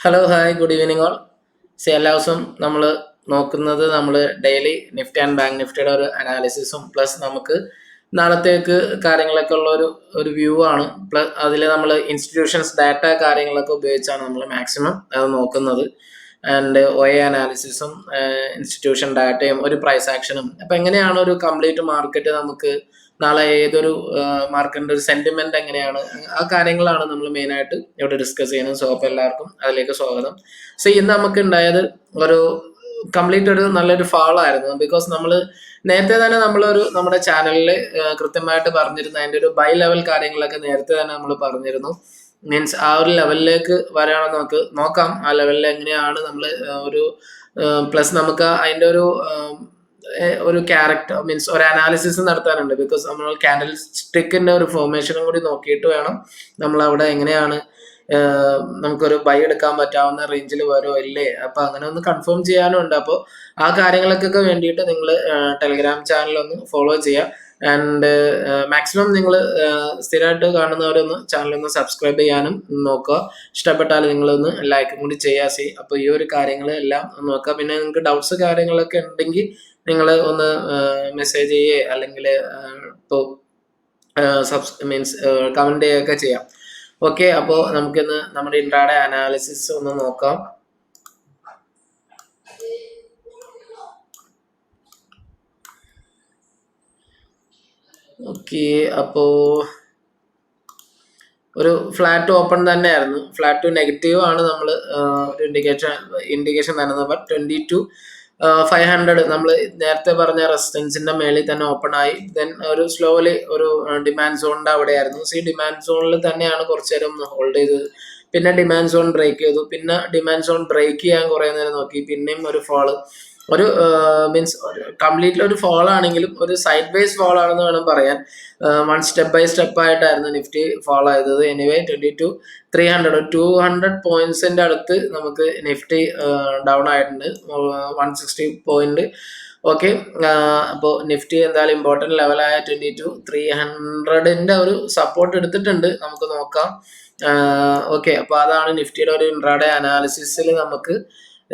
Hello hi good evening all. എല്ലാ ദിവസവും നമ്മൾ നോക്കുന്നത് നമ്മൾ ഡെയിലി നിഫ്റ്റി ആൻഡ് ബാങ്ക് നിഫ്റ്റിയുടെ ഒരു അനാലിസിസും പ്ലസ് നമുക്ക് നാളത്തേക്ക് കാര്യങ്ങളൊക്കെ ഉള്ള ഒരു വ്യൂ ആണ്. പ്ലസ് അതിൽ നമ്മൾ ഇൻസ്റ്റിറ്റ്യൂഷൻസ് ഡാറ്റ കാര്യങ്ങളൊക്കെ ഉപയോഗിച്ചാണ് നമ്മൾ മാക്സിമം അത് നോക്കുന്നത്. ആൻഡ് ഒ എ അനാലിസിസും ഇൻസ്റ്റിറ്റ്യൂഷൻ ഡാറ്റയും ഒരു പ്രൈസ് ആക്ഷനും. അപ്പം എങ്ങനെയാണ് ഒരു കംപ്ലീറ്റ് മാർക്കറ്റ് നമുക്ക് നാളെ ഏതൊരു മാർക്കറ്റിന്റെ ഒരു സെന്റിമെന്റ് എങ്ങനെയാണ്, ആ കാര്യങ്ങളാണ് നമ്മൾ മെയിനായിട്ട് ഇവിടെ ഡിസ്കസ് ചെയ്യുന്നത്. സോ അപ്പോൾ എല്ലാവർക്കും അതിലേക്ക് സ്വാഗതം. സോ ഇന്ന് നമുക്ക് ഉണ്ടായത് ഒരു കംപ്ലീറ്റ് ഒരു നല്ലൊരു ഫാൾ ആയിരുന്നു. ബിക്കോസ് നമ്മൾ നേരത്തെ തന്നെ നമ്മുടെ ചാനലിൽ കൃത്യമായിട്ട് പറഞ്ഞിരുന്നു. അതിൻ്റെ ഒരു ബൈ ലെവൽ കാര്യങ്ങളൊക്കെ നേരത്തെ തന്നെ നമ്മൾ പറഞ്ഞിരുന്നു. മീൻസ് ആ ഒരു ലെവലിലേക്ക് വരാണെന്ന് നമുക്ക് നോക്കാം. ആ ലെവലിൽ എങ്ങനെയാണ് നമ്മൾ ഒരു പ്ലസ് നമുക്ക് അതിൻ്റെ ഒരു ക്യാരക്ടർ മീൻസ് ഒരു അനാലിസിസ് നടത്താനുണ്ട്. ബിക്കോസ് നമ്മൾ ക്യാൻഡിൽ സ്റ്റിക്കിന്റെ ഒരു ഫോർമേഷനും കൂടി നോക്കിയിട്ട് വേണം നമ്മൾ അവിടെ എങ്ങനെയാണ് നമുക്കൊരു ബൈ എടുക്കാൻ പറ്റാവുന്ന റേഞ്ചിൽ വരുമോ ഇല്ലേ, അപ്പൊ അങ്ങനെ ഒന്ന് കൺഫേം ചെയ്യാനും ഉണ്ട്. അപ്പോൾ ആ കാര്യങ്ങൾക്കൊക്കെ വേണ്ടിയിട്ട് നിങ്ങൾ ടെലിഗ്രാം ചാനൽ ഒന്ന് ഫോളോ ചെയ്യുക. ആൻഡ് മാക്സിമം നിങ്ങൾ സ്ഥിരമായിട്ട് കാണുന്നവരൊന്ന് ചാനലൊന്ന് സബ്സ്ക്രൈബ് ചെയ്യാനും നോക്കുക. ഇഷ്ടപ്പെട്ടാൽ നിങ്ങളൊന്ന് ലൈക്കും കൂടി ചെയ്യാം. അപ്പോൾ ഈ ഒരു കാര്യങ്ങൾ എല്ലാം നോക്കുക. പിന്നെ നിങ്ങൾക്ക് ഡൗട്ട്സ് കാര്യങ്ങളൊക്കെ ഉണ്ടെങ്കിൽ നിങ്ങൾ ഒന്ന് മെസ്സേജ് ചെയ്യേ അല്ലെങ്കിൽ ഇപ്പോൾ മീൻസ് കമന്റ് ചെയ്യുകയൊക്കെ ചെയ്യാം. ഓക്കെ, അപ്പോൾ നമുക്കിന്ന് നമ്മുടെ ഇൻട്രാഡേ അനാലിസിസ് ഒന്ന് നോക്കാം. ഓക്കെ, അപ്പോൾ ഒരു ഫ്ലാറ്റ് ഓപ്പൺ തന്നെയായിരുന്നു. ഫ്ലാറ്റ് ടു നെഗറ്റീവ് ആണ് നമ്മൾ ഒരു ഇൻഡിക്കേഷൻ തരുന്നത്. ബട്ട് 22,500 നമ്മൾ നേരത്തെ പറഞ്ഞ റെസിസ്റ്റൻസിന്റെ മേളിൽ തന്നെ ഓപ്പൺ ആയി. ദെൻ ഒരു സ്ലോലി ഒരു ഡിമാൻഡ് സോണിന്റെ അവിടെയായിരുന്നു. ഈ ഡിമാൻഡ് സോണിൽ തന്നെയാണ് കുറച്ചു നേരം ഹോൾഡ് ചെയ്തത്. പിന്നെ ഡിമാൻഡ് സോൺ ബ്രേക്ക് ചെയ്തു. പിന്നെ ഡിമാൻഡ് സോൺ ബ്രേക്ക് ചെയ്യാൻ കുറേ നേരം നോക്കി. പിന്നെയും ഒരു ഫോള്, ഒരു മീൻസ് കംപ്ലീറ്റ്ലി ഒരു ഫോൾ ആണെങ്കിലും ഒരു സൈഡ് വൈസ് ഫോൾ ആണെന്ന് വേണം പറയാൻ. വൺ സ്റ്റെപ്പ് ബൈ സ്റ്റെപ്പ് ആയിട്ടായിരുന്നു നിഫ്റ്റി ഫോൾ ചെയ്തത്. എനിവേ 22,300 200 പോയിന്റ്സിന്റെ അടുത്ത് നമുക്ക് നിഫ്റ്റി ഡൗൺ ആയിട്ടുണ്ട്. 160 പോയിന്റ്. ഓക്കെ, അപ്പോൾ നിഫ്റ്റി എന്തായാലും ഇമ്പോർട്ടൻറ്റ് ലെവലായ 22,300ന്റെ ഒരു സപ്പോർട്ട് എടുത്തിട്ടുണ്ട്. നമുക്ക് നോക്കാം. ഓക്കെ, അപ്പോൾ അതാണ് നിഫ്റ്റിയുടെ ഒരു ഇൻട്രാഡേ അനാലിസിസിൽ നമുക്ക്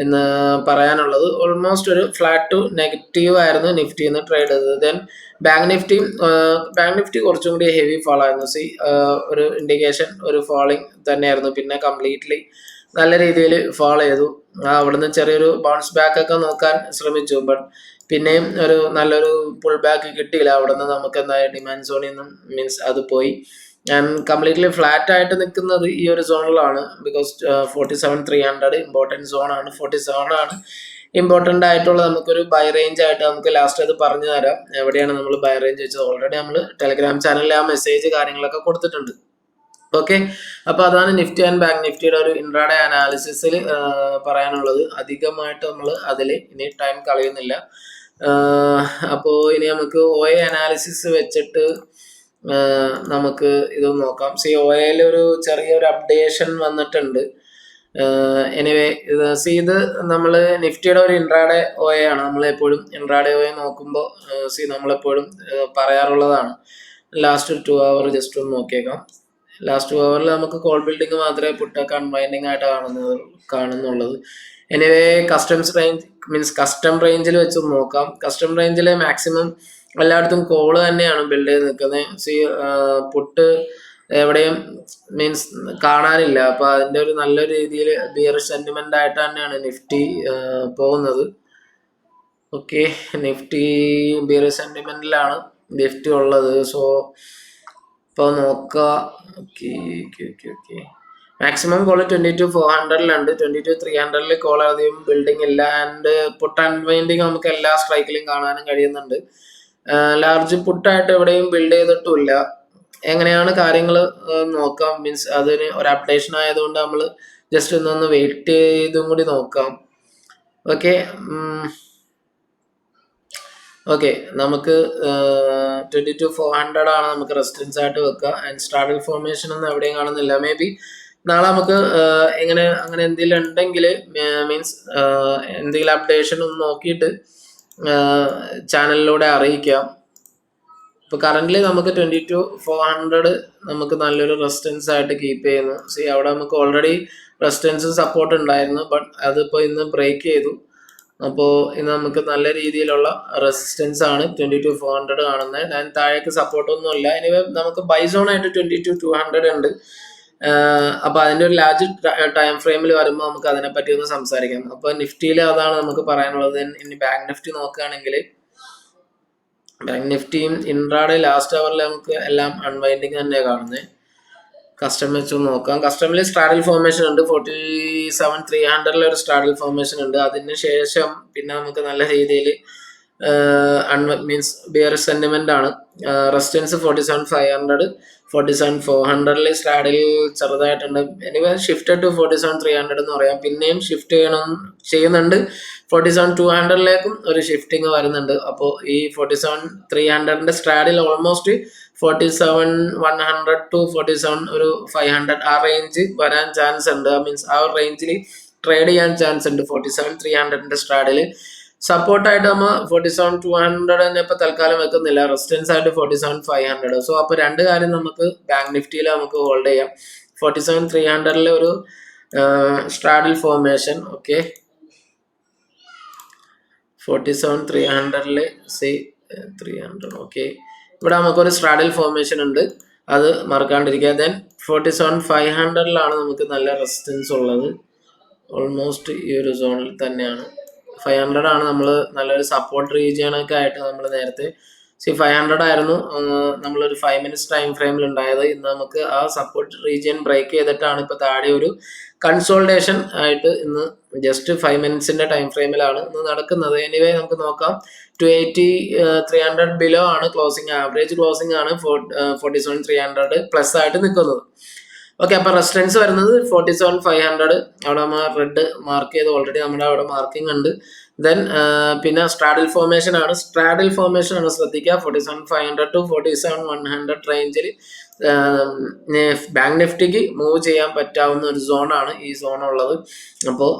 എന്ന് പറയാനുള്ളത്. ഓൾമോസ്റ്റ് ഒരു ഫ്ലാറ്റ് ടു നെഗറ്റീവ് ആയിരുന്നു നിഫ്റ്റി എന്ന് ട്രേഡ് ചെയ്തത്. ദെൻ ബാങ്ക് നിഫ്റ്റി കുറച്ചും കൂടി ഹെവി ഫോൾ ആയിരുന്നു. ഒരു ഇൻഡിക്കേഷൻ ഒരു ഫോളിങ് തന്നെയായിരുന്നു. പിന്നെ കംപ്ലീറ്റ്ലി നല്ല രീതിയിൽ ഫോൾ ചെയ്തു. അവിടുന്ന് ചെറിയൊരു ബൗൺസ് ബാക്ക് ഒക്കെ നോക്കാൻ ശ്രമിച്ചു. ബട്ട് പിന്നെയും ഒരു നല്ലൊരു പുൾ ബാക്ക് കിട്ടിയില്ല. അവിടുന്ന് നമുക്ക് എന്തായാലും ഡിമാൻഡ് സോണിൽ നിന്നും മീൻസ് അത് പോയി. ആൻഡ് കംപ്ലീറ്റ്ലി ഫ്ലാറ്റ് ആയിട്ട് നിൽക്കുന്നത് ഈ ഒരു സോണിലാണ്. Because 47,300 important സോണാണ്. 47 ആണ് ഇമ്പോർട്ടൻ്റ് ആയിട്ടുള്ള നമുക്കൊരു ബൈ റേഞ്ച് ആയിട്ട് നമുക്ക് ലാസ്റ്റ് അത് പറഞ്ഞു തരാം. എവിടെയാണ് നമ്മൾ ബൈ റേഞ്ച് വെച്ചത് ഓൾറെഡി നമ്മൾ ടെലിഗ്രാം ചാനലിൽ ആ മെസ്സേജ് കാര്യങ്ങളൊക്കെ കൊടുത്തിട്ടുണ്ട്. ഓക്കെ, അപ്പോൾ അതാണ് നിഫ്റ്റി ആൻഡ് ബാങ്ക് നിഫ്റ്റിയുടെ ഒരു ഇൻട്രാഡേ അനാലിസിസിൽ പറയാനുള്ളത്. അധികമായിട്ട് നമ്മൾ അതിൽ ഇനി ടൈം കളയുന്നില്ല. അപ്പോൾ ഇനി നമുക്ക് ഒ എ അനാലിസിസ് വെച്ചിട്ട് നമുക്ക് ഇത് നോക്കാം. ഒയിൽ ഒരു ചെറിയൊരു അപ്ഡേഷൻ വന്നിട്ടുണ്ട്. എനിവേ ഇത് നമ്മൾ നിഫ്റ്റിയുടെ ഒരു ഇൻട്രാഡേ ഒ ആണ്. നമ്മളെപ്പോഴും ഇൻട്രാഡേ ഒ നോക്കുമ്പോൾ നമ്മളെപ്പോഴും പറയാറുള്ളതാണ്. ലാസ്റ്റ് 2 hour ജസ്റ്റ് ഒന്ന് നോക്കിയേക്കാം. ലാസ്റ്റ് 2 hourൽ നമുക്ക് കോൾ ബിൽഡിംഗ് മാത്രമേ പുട്ടൊക്കെ അൺവൈൻഡിങ് ആയിട്ട് കാണുന്നുള്ളത്. എനിവേ കസ്റ്റം റേഞ്ചിൽ വെച്ച് നോക്കാം. കസ്റ്റം റേഞ്ചിൽ മാക്സിമം എല്ലായിടത്തും കോള് തന്നെയാണ് ബിൽഡ് ചെയ്ത് നിൽക്കുന്നത്. പുട്ട് എവിടെയും മീൻസ് കാണാനില്ല. അപ്പൊ അതിന്റെ ഒരു നല്ല രീതിയിൽ ബിയറിഷ് സെന്റിമെന്റ് ആയിട്ട് തന്നെയാണ് നിഫ്റ്റി പോകുന്നത്. ഓക്കെ, നിഫ്റ്റി ബിയറിഷ് സെന്റിമെന്റിലാണ് നിഫ്റ്റി ഉള്ളത്. സോ ഇപ്പോൾ നോക്കുക. ഓക്കെ, മാക്സിമം കോള് 22,400 22,300 കോൾ അധികം ബിൽഡിംഗ് ഇല്ല. ആൻഡ് പുട്ട് അൺവൈൻഡിങ് നമുക്ക് എല്ലാ സ്ട്രൈക്കിലും കാണാനും കഴിയുന്നുണ്ട്. ലാർജ് പുട്ടായിട്ട് എവിടെയും ബിൽഡ് ചെയ്തിട്ടുമില്ല. എങ്ങനെയാണ് കാര്യങ്ങൾ നോക്കാം. മീൻസ് അതിന് ഒരു അപ്ഡേഷൻ ആയതുകൊണ്ട് നമ്മൾ ജസ്റ്റ് ഒന്ന് വെയിറ്റ് ചെയ്തും കൂടി നോക്കാം. ഓക്കെ, നമുക്ക് 22,400 ആണ് നമുക്ക് റെസിസ്റ്റൻസ് ആയിട്ട് വെക്കുക. ആൻഡ് സ്ട്രാഡൽ ഫോർമേഷൻ ഒന്നും എവിടെയും കാണുന്നില്ല. മേ ബി നാളെ നമുക്ക് അങ്ങനെ എന്തെങ്കിലും ഉണ്ടെങ്കിൽ മീൻസ് എന്തെങ്കിലും അപ്ഡേഷൻ ഒന്ന് നോക്കിയിട്ട് ചാനലിലൂടെ അറിയിക്കാം. ഇപ്പൊ കറന്റ്ലി നമുക്ക് 22,400 നമുക്ക് നല്ലൊരു റെസിസ്റ്റൻസ് ആയിട്ട് കീപ്പ് ചെയ്യുന്നു. അവിടെ നമുക്ക് ഓൾറെഡി റെസിസ്റ്റൻസ് സപ്പോർട്ട് ഉണ്ടായിരുന്നു. ബട്ട് അതിപ്പോൾ ഇന്ന് ബ്രേക്ക് ചെയ്തു. അപ്പോൾ ഇന്ന് നമുക്ക് നല്ല രീതിയിലുള്ള റെസിസ്റ്റൻസ് ആണ് 22,400 കാണുന്നത്. ഞാൻ താഴേക്ക് സപ്പോർട്ടൊന്നും ഇല്ല. എനിവേ നമുക്ക് ബൈ സോൺ ആയിട്ട് 22,200 ഉണ്ട്. അപ്പോൾ അതിൻ്റെ ഒരു ലാർജ് ടൈം ഫ്രെയിമിൽ വരുമ്പോൾ നമുക്ക് അതിനെപ്പറ്റി ഒന്ന് സംസാരിക്കാം. അപ്പോൾ നിഫ്റ്റിയിൽ അതാണ് നമുക്ക് പറയാനുള്ളത്. ഇനി ബാങ്ക് നിഫ്റ്റി നോക്കുകയാണെങ്കിൽ ബാങ്ക് നിഫ്റ്റിയും ഇൻട്രാഡേ ലാസ്റ്റ് അവറിൽ നമുക്ക് എല്ലാം അൺവൈൻഡിങ് തന്നെയാണ് കാണുന്നത്. കസ്റ്റം വെച്ച് നോക്കാം. കസ്റ്റമിൽ സ്ട്രാഡൽ ഫോർമേഷൻ ഉണ്ട്. 47,300 ഒരു സ്ട്രാഡൽ ഫോർമേഷൻ ഉണ്ട്. അതിന് ശേഷം പിന്നെ നമുക്ക് നല്ല രീതിയിൽ മീൻസ് ബിയർ സെന്റിമെന്റ് ആണ്. റെസിസ്റ്റൻസ് 47,500, 47,400 സ്ട്രാഡിൽ ചെറുതായിട്ടുണ്ട്. എനിവേ ഷിഫ്റ്റഡ് ടു 47,300 എന്ന് പറയാം. പിന്നെയും ഷിഫ്റ്റ് ചെയ്യുന്നുണ്ട്. 47,200 ഒരു ഷിഫ്റ്റിംഗ് വരുന്നുണ്ട്. അപ്പോൾ ഈ 47,300 സ്ട്രാഡിൽ ഓൾമോസ്റ്റ് 47,100 to 47 ഒരു 500 ആ റേഞ്ച് വരാൻ ചാൻസ് ഉണ്ട്. മീൻസ് ആ ഒരു റേഞ്ചിൽ ട്രേഡ് ചെയ്യാൻ ചാൻസ് ഉണ്ട് 47,300 സ്ട്രാഡിൽ. സപ്പോർട്ടായിട്ട് നമ്മൾ 47,200 തന്നെ ഇപ്പൊ തൽക്കാലം വെക്കുന്നില്ല. റെസിസ്റ്റൻസ് ആയിട്ട് 47,500. സോ അപ്പൊ രണ്ട് കാര്യം നമുക്ക് ബാങ്ക് നിഫ്റ്റിയിൽ നമുക്ക് ഹോൾഡ് ചെയ്യാം. 47,300 ഒരു straddle formation. Okay, 47,300 C 300. Okay, ഇവിടെ നമുക്കൊരു സ്ട്രാഡിൽ ഫോർമേഷൻ ഉണ്ട്, അത് മറക്കാണ്ടിരിക്കുക. ദെൻ 47,500 നമുക്ക് നല്ല റെസിസ്റ്റൻസ് ഉള്ളത്. ഓൾമോസ്റ്റ് ഈ ഒരു സോണിൽ തന്നെയാണ്. 500 ആണ് നമ്മൾ നല്ലൊരു സപ്പോർട്ട് റീജിയനൊക്കെ ആയിട്ട് നമ്മൾ നേരത്തെ 500 ആയിരുന്നു നമ്മളൊരു 5 minutes ടൈം ഫ്രെയിമിൽ ഉണ്ടായത്. ഇന്ന് നമുക്ക് ആ സപ്പോർട്ട് റീജിയൻ ബ്രേക്ക് ചെയ്തിട്ടാണ് ഇപ്പോൾ താഴെ ഒരു കൺസോൾട്ടേഷൻ ആയിട്ട് ഇന്ന് ജസ്റ്റ് 5 minutes ടൈം ഫ്രെയിമിലാണ് ഇന്ന് നടക്കുന്നത്. എനിവേ നമുക്ക് നോക്കാം. 280,300 ബിലോ ആണ് ക്ലോസിംഗ്. ആവറേജ് ക്ലോസിംഗ് ആണ് 47,300 പ്ലസ് ആയിട്ട് നിൽക്കുന്നത്. ഓക്കെ, അപ്പോൾ റെസിസ്റ്റൻസ് വരുന്നത് 47,500. അവിടെ നമ്മൾ റെഡ് മാർക്ക് ചെയ്ത് ഓൾറെഡി നമ്മുടെ അവിടെ മാർക്കിംഗ് ഉണ്ട്. ദെൻ പിന്നെ സ്ട്രാഡിൽ ഫോർമേഷൻ ആണ്. ശ്രദ്ധിക്കുക. 47,500 to 47,100 റേഞ്ചിൽ ബാങ്ക് നിഫ്റ്റിക്ക് മൂവ് ചെയ്യാൻ പറ്റാവുന്ന ഒരു സോണാണ് ഈ സോൺ ഉള്ളത്. അപ്പോൾ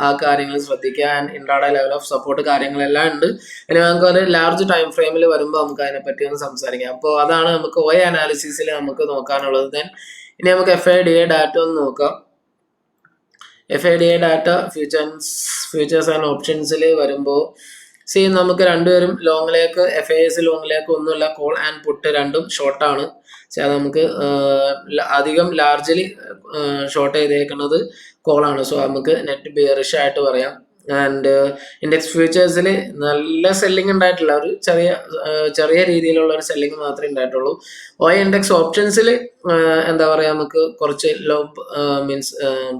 ആ കാര്യങ്ങൾ ശ്രദ്ധിക്കുക. And intraday level of support കാര്യങ്ങളെല്ലാം ഉണ്ട്. ഇനി നമുക്ക് ഒരു ലാർജ് ടൈം ഫ്രെയിമിൽ വരുമ്പോൾ നമുക്ക് അതിനെപ്പറ്റി ഒന്ന് സംസാരിക്കാം. അപ്പോൾ അതാണ് നമുക്ക് OI അനാലിസിസിൽ നമുക്ക് നോക്കാനുള്ളത്. ദെൻ ഇനി നമുക്ക് FIDA ഡാറ്റ ഒന്ന് നോക്കാം. FIDA ഡാറ്റ ഫ്യൂച്ചേഴ്സ് ആൻഡ് ഓപ്ഷൻസിൽ വരുമ്പോൾ നമുക്ക് രണ്ടുപേരും ലോങ്ങിലേക്ക് FIS ലോങ്ങിലേക്ക് ഒന്നുമില്ല. കോൾ ആൻഡ് പുട്ട് രണ്ടും ഷോർട്ടാണ്. അത് നമുക്ക് അധികം ലാർജ്ലി ഷോർട്ട് ചെയ്തേക്കുന്നത് കോളാണ്. സോ നമുക്ക് നെറ്റ് ബിയറിഷ് ആയിട്ട് പറയാം. ആൻഡ് ഇൻഡെക്സ് ഫ്യൂച്ചേഴ്സിൽ നല്ല സെല്ലിംഗ് ഉണ്ടായിട്ടില്ല. ഒരു ചെറിയ രീതിയിലുള്ള ഒരു സെല്ലിംഗ് മാത്രമേ ഉണ്ടായിട്ടുള്ളൂ. OI ഇൻഡെക്സ് ഓപ്ഷൻസിൽ എന്താ പറയുക, നമുക്ക് കുറച്ച് ലോ മീൻസ്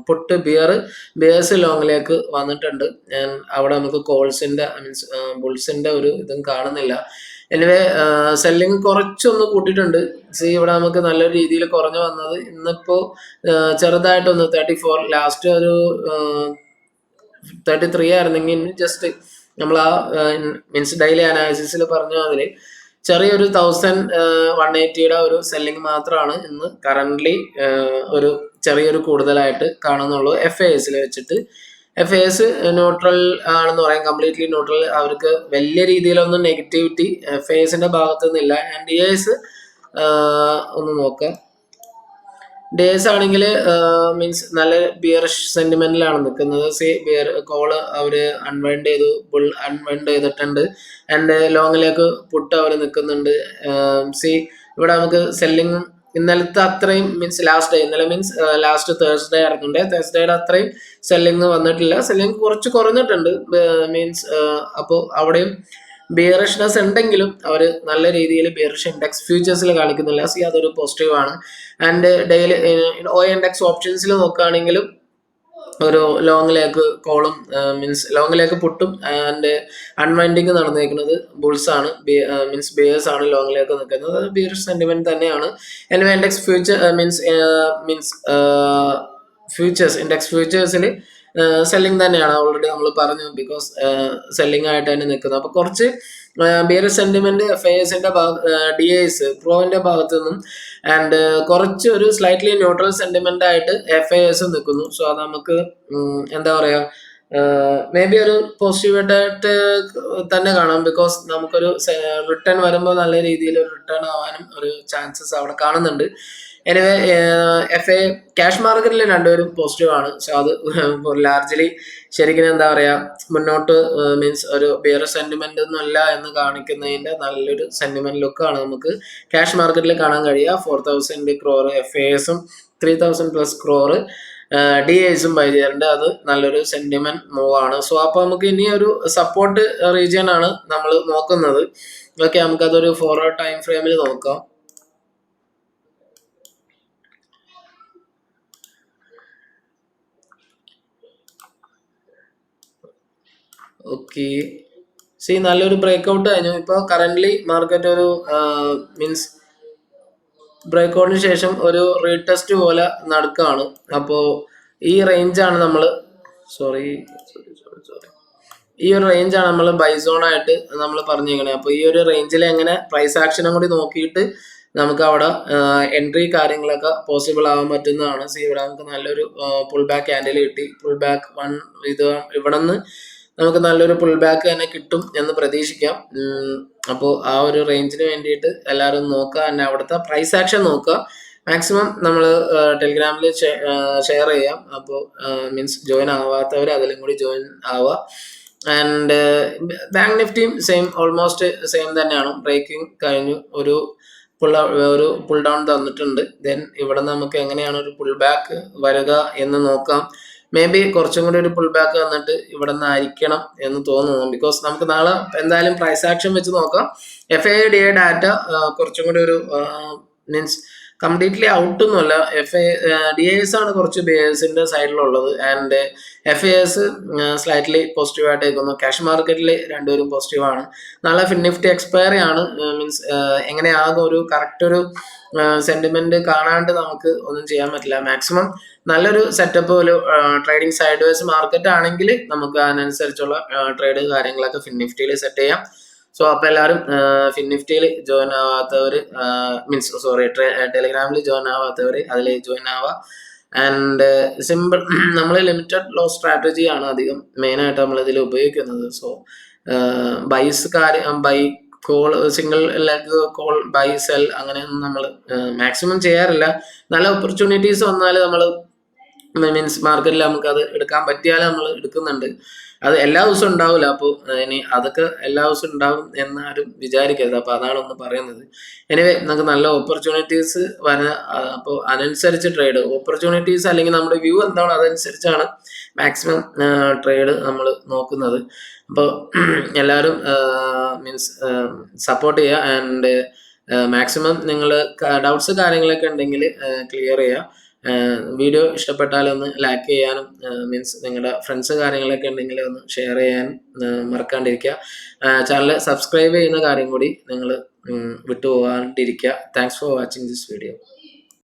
പുട്ട് ബിയേഴ്സ് ലോങ്ങിലേക്ക് വന്നിട്ടുണ്ട്. അവിടെ നമുക്ക് കോൾസിന്റെ മീൻസ് ബുൾസിന്റെ ഒരു ഇതും കാണുന്നില്ല. എനിവേ സെല്ലിംഗ് കുറച്ചൊന്ന് കൂട്ടിയിട്ടുണ്ട്. ഇവിടെ നമുക്ക് നല്ല രീതിയിൽ കുറഞ്ഞു വന്നത് ഇന്നിപ്പോ ചെറുതായിട്ടൊന്ന് 34, ലാസ്റ്റ് ഒരു 33 ആയിരുന്നെങ്കിൽ ജസ്റ്റ് നമ്മൾ ആ മീൻസ് ഡെയിലി അനാലിസിസിൽ പറഞ്ഞ അതിൽ ചെറിയൊരു 1,180 ഒരു സെല്ലിംഗ് മാത്രമാണ് ഇന്ന് കറന്റ്ലി ഒരു ചെറിയൊരു കൂടുതലായിട്ട് കാണുന്നുള്ളൂ. FISൽ വെച്ചിട്ട് FIS ന്യൂട്രൽ ആണെന്ന് പറയാം, കംപ്ലീറ്റ്ലി ന്യൂട്രൽ. അവർക്ക് വലിയ രീതിയിലൊന്നും നെഗറ്റിവിറ്റി FISന്റെ ഭാഗത്തു നിന്നില്ല. ആൻഡ് DIS ഒന്ന് നോക്കാം. DIS ആണെങ്കിൽ മീൻസ് നല്ല ബിയറിഷ് സെന്റിമെന്റിലാണ് നിൽക്കുന്നത്. ബിയർ കോള് അവര് അൺവൈൻഡ് ചെയ്തു, ബുൾ അൺവൈൻഡ് ചെയ്തിട്ടുണ്ട്. ആൻഡ് ലോങ്ങിലേക്ക് പുട്ട് അവർ നിൽക്കുന്നുണ്ട്. ഇവിടെ നമുക്ക് സെല്ലിംഗ് ഇന്നലത്തെ അത്രയും മീൻസ് ലാസ്റ്റ് ഡേ, ഇന്നലെ മീൻസ് ലാസ്റ്റ് തേഴ്സ്ഡേ ഇറങ്ങുന്നുണ്ട്. തേഴ്സ്ഡേയുടെ അത്രയും സെല്ലിംഗ് വന്നിട്ടില്ല. സെല്ലിംഗ് കുറച്ച് കുറഞ്ഞിട്ടുണ്ട് മീൻസ്. അപ്പോൾ അവിടെയും ബിയറിഷ്നെസ് ഉണ്ടെങ്കിലും അവർ നല്ല രീതിയിൽ ബിയറിഷ് ഇൻഡെക്സ് ഫ്യൂച്ചേഴ്സിൽ കാണിക്കുന്നില്ല. അതൊരു പോസിറ്റീവ് ആണ്. ആൻഡ് ഡെയിലി OI ഇൻഡെക്സ് ഓപ്ഷൻസിൽ നോക്കുകയാണെങ്കിലും ഒരു ലോങ്ങിലേക്ക് കോളും മീൻസ് ലോങ്ങിലേക്ക് പുട്ടും ആൻഡ് അൺവൈൻഡിങ് നടന്നേക്കുന്നത് ബുൾസ് ആണ്. മീൻസ് ബിയേഴ്സ് ആണ് ലോങ്ങിലേക്ക് നിൽക്കുന്നത്. ബിയറിഷ് സെന്റിമെന്റ് തന്നെയാണ്. എനിവേ ഇൻഡെക്സ് ഫ്യൂച്ചേഴ്സ് ഇൻഡെക്സ് ഫ്യൂച്ചേഴ്സിൽ സെല്ലിംഗ് തന്നെയാണ്. ഓൾറെഡി നമ്മൾ പറഞ്ഞു, ബിക്കോസ് സെല്ലിംഗ് ആയിട്ട് തന്നെ നിൽക്കുന്നത്. അപ്പൊ കുറച്ച് ബിയറിഷ് സെന്റിമെന്റ് FISന്റെ DIS പ്രോവിന്റെ ഭാഗത്തു നിന്നും ആൻഡ് കുറച്ച് ഒരു സ്ലൈറ്റ്ലി ന്യൂട്രൽ സെന്റിമെന്റ് ആയിട്ട് FIS നിൽക്കുന്നു. സോ അത് നമുക്ക് എന്താ പറയാ, മേ ബി ഒരു പോസിറ്റീവായിട്ട് തന്നെ കാണാം. ബിക്കോസ് നമുക്കൊരു റിട്ടേൺ വരുമ്പോൾ നല്ല രീതിയിൽ ഒരു റിട്ടേൺ ആവാനും ഒരു ചാൻസസ് അവിടെ കാണുന്നുണ്ട്. എനിവേ FA ക്യാഷ് മാർക്കറ്റിൽ രണ്ടുപേരും പോസിറ്റീവ് ആണ്. സോ അത് ലാർജ്ലി ശരിക്കും എന്താ പറയാ മുന്നോട്ട് മീൻസ് ഒരു ബിയർ സെന്റിമെന്റ് ഒന്നും അല്ല എന്ന് കാണിക്കുന്നതിന്റെ നല്ലൊരു സെന്റിമെന്റ് ലുക്കാണ് നമുക്ക് ക്യാഷ് മാർക്കറ്റിൽ കാണാൻ കഴിയുക. 4,000 crore FASും 3,000+ crore DAസും ബൈ ചെയ്യാറുണ്ട്. അത് നല്ലൊരു സെന്റിമെന്റ് മൂവ് ആണ്. സോ അപ്പൊ നമുക്ക് ഇനി ഒരു സപ്പോർട്ട് റീജിയൻ ആണ് നമ്മൾ നോക്കുന്നത്. ഓക്കെ, നമുക്കതൊരു 4 hour ടൈം ഫ്രെയിമിൽ നോക്കാം. ഓക്കെ, നല്ലൊരു ബ്രേക്ക്ഔട്ട് കഴിഞ്ഞു. ഇപ്പോൾ കറന്റ് മാർക്കറ്റ് ഒരു മീൻസ് ബ്രേക്ക്ഔട്ടിന് ശേഷം ഒരു റീടെസ്റ്റ് പോലെ നടക്കുകയാണ്. അപ്പോൾ ഈ റേഞ്ചാണ് നമ്മൾ ഈ ഒരു റേഞ്ചാണ് നമ്മൾ ബൈ സോൺ ആയിട്ട് നമ്മൾ പറഞ്ഞിരിക്കണേ. അപ്പോൾ ഈ ഒരു റേഞ്ചിൽ എങ്ങനെ പ്രൈസ് ആക്ഷനും കൂടി നോക്കിയിട്ട് നമുക്ക് അവിടെ എൻട്രി കാര്യങ്ങളൊക്കെ പോസിബിൾ ആവാൻ പറ്റുന്നതാണ്. ഇവിടെ നമുക്ക് നല്ലൊരു പുൾ ബാക്ക് ക്യാൻഡിൽ കിട്ടി. പുൾ ബാക്ക് ഇവിടെ നിന്ന് നമുക്ക് നല്ലൊരു പുൾ ബാക്ക് തന്നെ കിട്ടും എന്ന് പ്രതീക്ഷിക്കാം. അപ്പോൾ ആ ഒരു റേഞ്ചിന് വേണ്ടിയിട്ട് എല്ലാവരും നോക്കുക, തന്നെ അവിടുത്തെ പ്രൈസ് ആക്ഷൻ നോക്കുക. മാക്സിമം നമ്മൾ ടെലിഗ്രാമിൽ ഷെയർ ചെയ്യാം. അപ്പോൾ മീൻസ് ജോയിൻ ആവാത്തവർ അതിലും കൂടി ജോയിൻ ആവുക. ആൻഡ് ബാങ്ക് നിഫ്റ്റിയും ഓൾമോസ്റ്റ് സെയിം തന്നെയാണ്. ബ്രേക്കിംഗ് കഴിഞ്ഞു, ഒരു പുൾ ഡൗൺ തന്നിട്ടുണ്ട്. ദെൻ ഇവിടെ നമുക്ക് എങ്ങനെയാണ് ഒരു പുൾ ബാക്ക് വരിക എന്ന് നോക്കാം. മേ ബി കുറച്ചും കൂടി ഒരു പുൾ ബാക്ക് വന്നിട്ട് ഇവിടെ നിന്ന് ആയിരിക്കണം എന്ന് തോന്നുന്നു. ബിക്കോസ് നമുക്ക് നാളെ എന്തായാലും പ്രൈസ് ആക്ഷൻ വെച്ച് നോക്കാം. FADA ഡാറ്റ കുറച്ചും കൂടി ഒരു മീൻസ് കംപ്ലീറ്റ്ലി ഔട്ടൊന്നുമല്ല. DAS ആണ് കുറച്ച് ബിയേഴ്സിന്റെ സൈഡിലുള്ളത്. ആൻഡ് FAS സ്ലൈറ്റ്ലി പോസിറ്റീവ് ആയിട്ട് നിൽക്കുന്നു. ക്യാഷ് മാർക്കറ്റിൽ രണ്ടുപേരും പോസിറ്റീവ് ആണ്. നാളെ ഫിൻനിഫ്റ്റി എക്സ്പയറി ആണ്. മീൻസ് എങ്ങനെയാകും ഒരു കറക്റ്റ് ഒരു സെന്റിമെന്റ് കാണാണ്ട് നമുക്ക് ഒന്നും ചെയ്യാൻ പറ്റില്ല. മാക്സിമം നല്ലൊരു സെറ്റപ്പ് ഒരു ട്രേഡിംഗ് സൈഡ് വേസ് മാർക്കറ്റ് ആണെങ്കിൽ നമുക്ക് അതിനനുസരിച്ചുള്ള ട്രേഡ് കാര്യങ്ങളൊക്കെ ഫിൻനിഫ്റ്റിയിൽ സെറ്റ് ചെയ്യാം. സോ അപ്പൊ എല്ലാവരും ഫിൻനിഫ്റ്റിയിൽ ജോയിൻ ആവാത്തവർ ടെലിഗ്രാമിൽ ജോയിൻ ആവാത്തവർ അതിൽ ജോയിൻ ആവുക. ആൻഡ് സിമ്പിൾ നമ്മൾ ലിമിറ്റഡ് ലോസ് സ്ട്രാറ്റജി ആണ് അധികം മെയിനായിട്ട് നമ്മൾ ഇതിൽ ഉപയോഗിക്കുന്നത്. So buy call single leg call buy sell അങ്ങനെയൊന്നും നമ്മൾ മാക്സിമം ചെയ്യാറില്ല. നല്ല ഓപ്പർച്യൂണിറ്റീസ് വന്നാൽ നമ്മൾ മീൻസ് മാർക്കറ്റിൽ നമുക്ക് അത് എടുക്കാൻ പറ്റിയാൽ നമ്മൾ എടുക്കുന്നുണ്ട്. അത് എല്ലാ ദിവസവും ഉണ്ടാവില്ല. അപ്പോൾ ഇനി അതൊക്കെ എല്ലാ ദിവസവും ഉണ്ടാവും എന്നാരും വിചാരിക്കരുത്. അപ്പോൾ അതാണ് ഒന്ന് പറയുന്നത്. എനിവേ നമുക്ക് നല്ല ഓപ്പർച്യൂണിറ്റീസ് വരുന്ന, അപ്പോൾ അതനുസരിച്ച് ട്രേഡ് ഓപ്പർച്യൂണിറ്റീസ് അല്ലെങ്കിൽ നമ്മുടെ വ്യൂ എന്താണോ അതനുസരിച്ചാണ് മാക്സിമം ട്രേഡ് നമ്മൾ നോക്കുന്നത്. അപ്പോൾ എല്ലാവരും മീൻസ് സപ്പോർട്ട് ചെയ്യുക. ആൻഡ് മാക്സിമം നിങ്ങൾ ഡൗട്ട്സ് കാര്യങ്ങളൊക്കെ ഉണ്ടെങ്കിൽ ക്ലിയർ ചെയ്യുക. വീഡിയോ ഇഷ്ടപ്പെട്ടാലൊന്ന് ലൈക്ക് ചെയ്യാനും മീൻസ് നിങ്ങളുടെ ഫ്രണ്ട്സ് കാര്യങ്ങളൊക്കെ ഉണ്ടെങ്കിൽ ഒന്ന് ഷെയർ ചെയ്യാനും മറക്കാണ്ടിരിക്കുക. ചാനൽ സബ്സ്ക്രൈബ് ചെയ്യുന്ന കാര്യം കൂടി നിങ്ങൾ വിട്ടുപോകാണ്ടിരിക്കുക. Thanks for watching this video.